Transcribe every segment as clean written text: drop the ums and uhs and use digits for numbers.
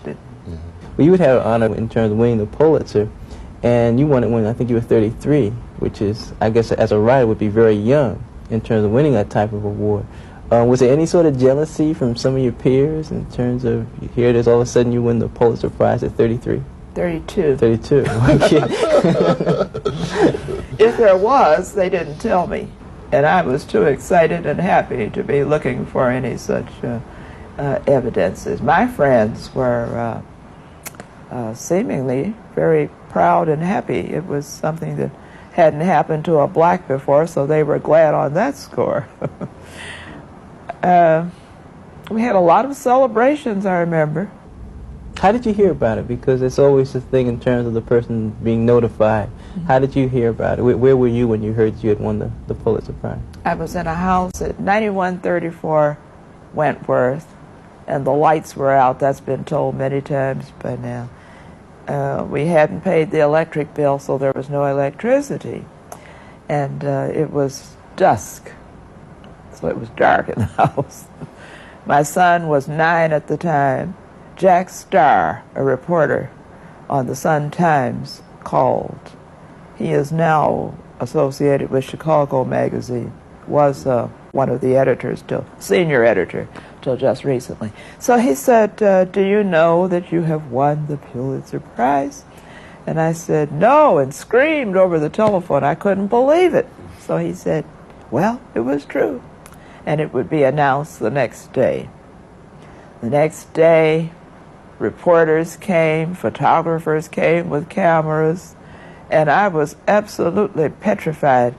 Well, you would have an honor in terms of winning the Pulitzer, and you won it when I think you were 33, which is, I guess, as a writer, would be very young in terms of winning that type of award. Was there any sort of jealousy from some of your peers in terms of, here it is, all of a sudden you win the Pulitzer Prize at 33? 32. 32, okay. If there was, they didn't tell me. And I was too excited and happy to be looking for any such evidences. My friends were seemingly very proud and happy. It was something that hadn't happened to a black before, so they were glad on that score. We had a lot of celebrations, I remember. How did you hear about it? Because it's always a thing in terms of the person being notified. Mm-hmm. How did you hear about it? Where were you when you heard you had won the Pulitzer Prize? I was in a house at 9134 Wentworth, and the lights were out. That's been told many times by now. We hadn't paid the electric bill, so there was no electricity. And it was dusk, so it was dark in the house. My son was 9 at the time. Jack Starr, a reporter on the Sun-Times, called. He is now associated with Chicago Magazine, was one of the editors, senior editor, till just recently. So he said, do you know that you have won the Pulitzer Prize? And I said, no, and screamed over the telephone. I couldn't believe it. So he said, well, it was true. And it would be announced the next day. The next day, reporters came, photographers came with cameras, and I was absolutely petrified.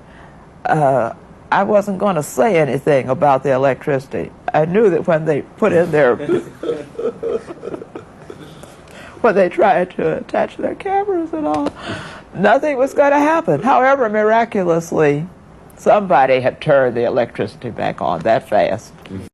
I wasn't going to say anything about the electricity. I knew that when they put in their, when they tried to attach their cameras and all, nothing was going to happen. However, miraculously, somebody had turned the electricity back on that fast.